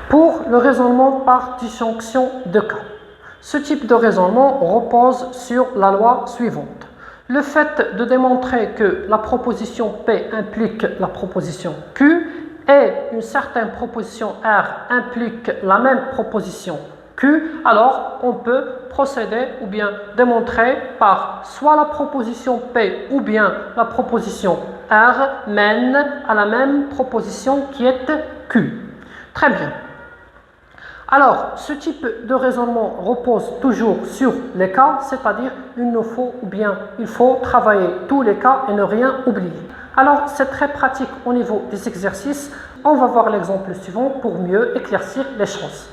Pour le raisonnement par disjonction de cas, ce type de raisonnement repose sur la loi suivante. Le fait de démontrer que la proposition P implique la proposition Q et une certaine proposition R implique la même proposition Q, alors on peut procéder ou bien démontrer par soit la proposition P ou bien la proposition R mène à la même proposition qui est Q. Très bien. Alors, ce type de raisonnement repose toujours sur les cas, c'est-à-dire il faut travailler tous les cas et ne rien oublier. Alors, c'est très pratique au niveau des exercices. On va voir l'exemple suivant pour mieux éclaircir les choses.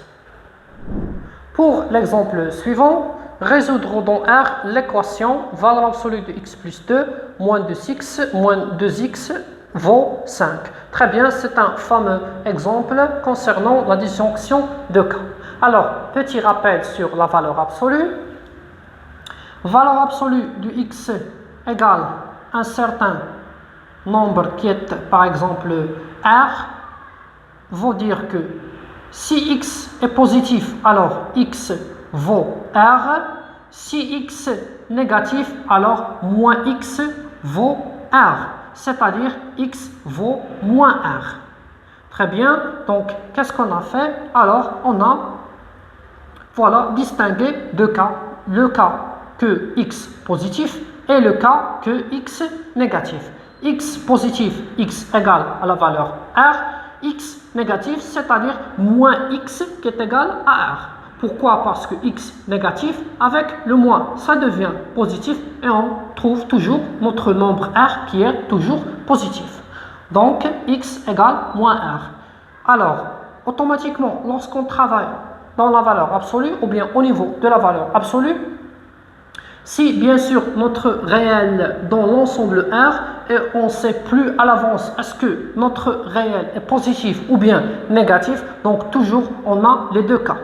Pour l'exemple suivant, résoudre dans R l'équation valeur absolue de x plus 2 moins 2x moins 2x vaut 5. Très bien, c'est un fameux exemple concernant la disjonction de cas. Alors, petit rappel sur la valeur absolue. Valeur absolue du x égale un certain nombre qui est par exemple R, veut dire que si x est positif, alors x vaut R. Si x est négatif, alors moins x vaut R. C'est-à-dire x vaut moins R. Très bien, donc qu'est-ce qu'on a fait? Alors, on a distingué deux cas. Le cas que x positif et le cas que x négatif. X positif, x égale à la valeur R. X négatif, c'est-à-dire moins x qui est égal à R. Pourquoi? Parce que x négatif, avec le moins, ça devient positif et on trouve toujours notre nombre R qui est toujours positif. Donc, x égale moins R. Alors, automatiquement, lorsqu'on travaille dans la valeur absolue ou bien au niveau de la valeur absolue, si bien sûr notre réel dans l'ensemble R et on ne sait plus à l'avance est-ce que notre réel est positif ou bien négatif, donc toujours on a les deux cas.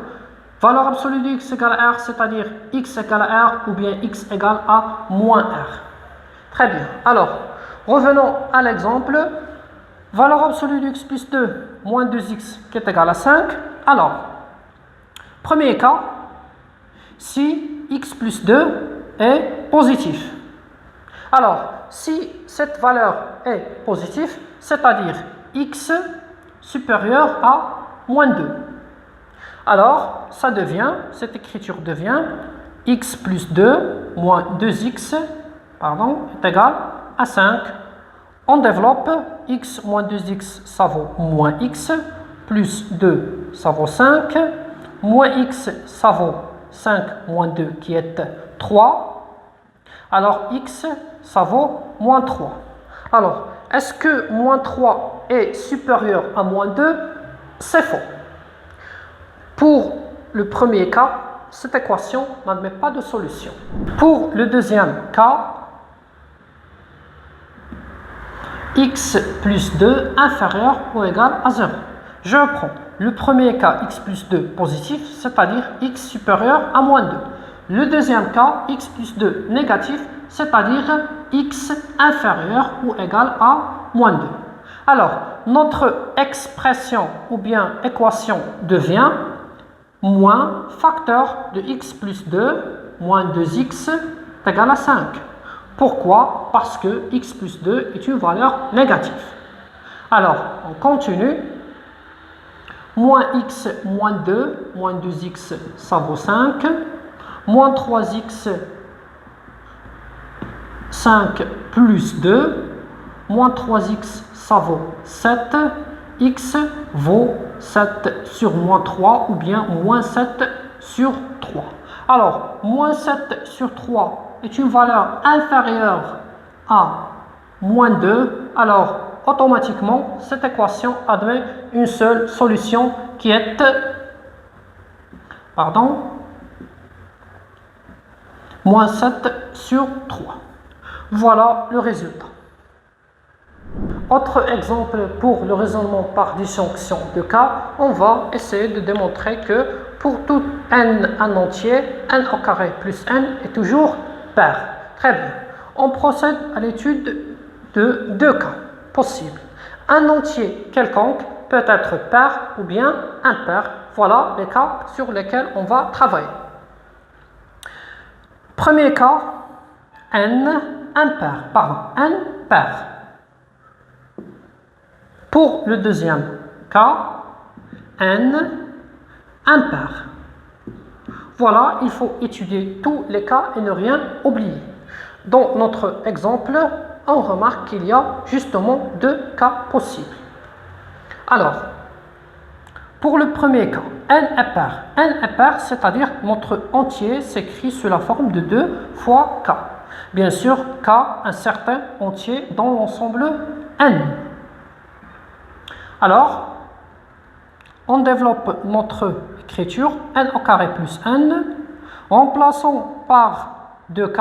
Valeur absolue de x égale à R, c'est-à-dire x égale à R ou bien x égale à moins R. Très bien. Alors, revenons à l'exemple. Valeur absolue de x plus 2 moins 2x qui est égal à 5. Alors, premier cas, si x plus 2 est positif. Alors, si cette valeur est positive, c'est-à-dire x supérieur à moins 2. Alors, cette écriture devient x plus 2 moins 2x est égal à 5. On développe x moins 2x, ça vaut moins x, plus 2, ça vaut 5, moins x, ça vaut 5 moins 2 qui est 3. Alors, x, ça vaut moins 3. Alors, est-ce que moins 3 est supérieur à moins 2? C'est faux. Pour le premier cas, cette équation n'admet pas de solution. Pour le deuxième cas, x plus 2 inférieur ou égal à 0. Je reprends. Le premier cas, x plus 2 positif, c'est-à-dire x supérieur à moins 2. Le deuxième cas, x plus 2 négatif, c'est-à-dire x inférieur ou égal à moins 2. Alors, notre expression ou bien équation devient moins facteur de x plus 2 moins 2x est égal à 5. Pourquoi? Parce que x plus 2 est une valeur négative. Alors, on continue. Moins x moins 2 moins 2x, ça vaut 5. Moins 3x, 5 plus 2. Moins 3x, ça vaut 7. X vaut 7 sur moins 3 ou bien moins 7 sur 3. Alors, moins 7 sur 3 est une valeur inférieure à moins 2. Alors, automatiquement, cette équation admet une seule solution qui est moins 7 sur 3. Voilà le résultat. Autre exemple pour le raisonnement par disjonction de cas, on va essayer de démontrer que pour tout n un entier, n au carré plus n est toujours pair. Très bien. On procède à l'étude de deux cas possibles. Un entier quelconque peut être pair ou bien impair. Voilà les cas sur lesquels on va travailler. Premier cas, n pair. Pour le deuxième cas, n impair. Voilà, il faut étudier tous les cas et ne rien oublier. Dans notre exemple, on remarque qu'il y a justement deux cas possibles. Alors, pour le premier cas, n impair, c'est-à-dire notre entier s'écrit sous la forme de 2 fois k. Bien sûr, k, un certain entier dans l'ensemble n. Alors, on développe notre écriture n au carré plus n. Remplaçant par 2k,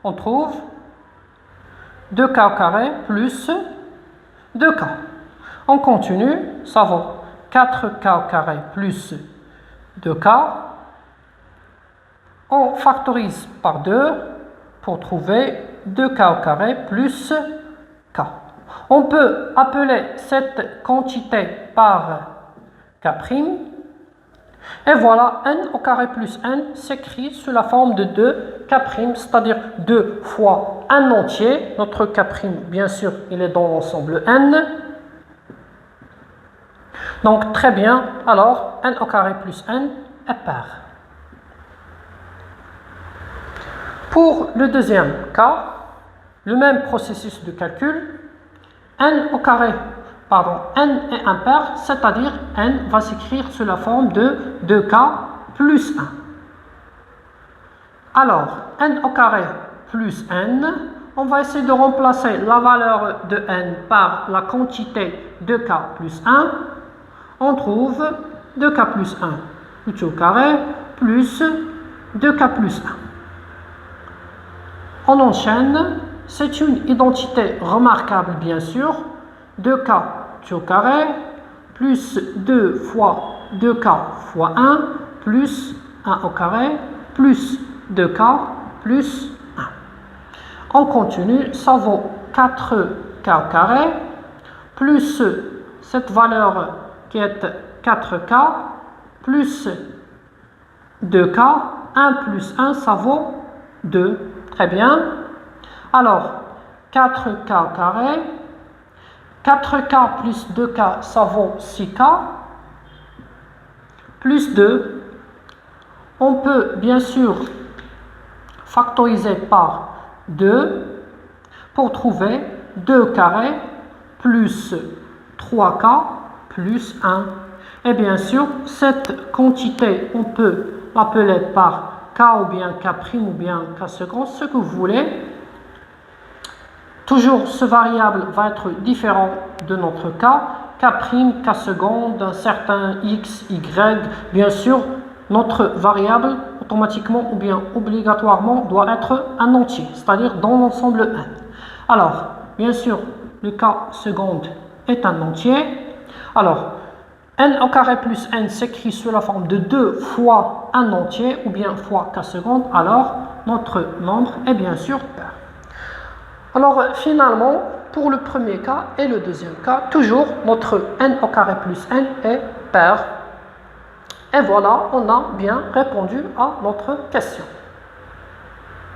on trouve 2k au carré plus 2k. On continue, ça vaut 4k au carré plus 2k. On factorise par 2 pour trouver 2k au carré plus k. On peut appeler cette quantité par k'. Et voilà, n au carré plus n s'écrit sous la forme de 2k', c'est-à-dire 2 fois un entier. Notre k', bien sûr, il est dans l'ensemble n. Donc, très bien. Alors, n au carré plus n est pair. Pour le deuxième cas, le même processus de calcul, n est impair, c'est-à-dire n va s'écrire sous la forme de 2k plus 1. Alors, n au carré plus n, on va essayer de remplacer la valeur de n par la quantité 2k plus 1. On trouve 2k plus 1 tout au carré plus 2k plus 1. On enchaîne, c'est une identité remarquable bien sûr, 2k tout au carré plus 2 fois 2k fois 1 plus 1 au carré plus 2k plus 1. On continue, ça vaut 4k au carré plus cette valeur qui est 4k plus 2k, 1 plus 1, ça vaut 2. Très bien. Alors, 4k au carré, 4k plus 2k, ça vaut 6k, plus 2. On peut bien sûr factoriser par 2 pour trouver 2 carré plus 3k plus 1. Et bien sûr, cette quantité, on peut l'appeler par k ou bien k' ou bien k second, ce que vous voulez. Toujours, ce variable va être différent de notre cas. K', k second, d'un certain x, y. Bien sûr, notre variable, automatiquement ou bien obligatoirement, doit être un entier, c'est-à-dire dans l'ensemble n. Alors, bien sûr, le k seconde est un entier. Alors, n au carré plus n s'écrit sous la forme de 2 fois un entier ou bien fois k seconde. Alors, notre nombre est bien sûr pair. Alors, finalement, pour le premier cas et le deuxième cas, toujours notre n au carré plus n est pair. Et voilà, on a bien répondu à notre question.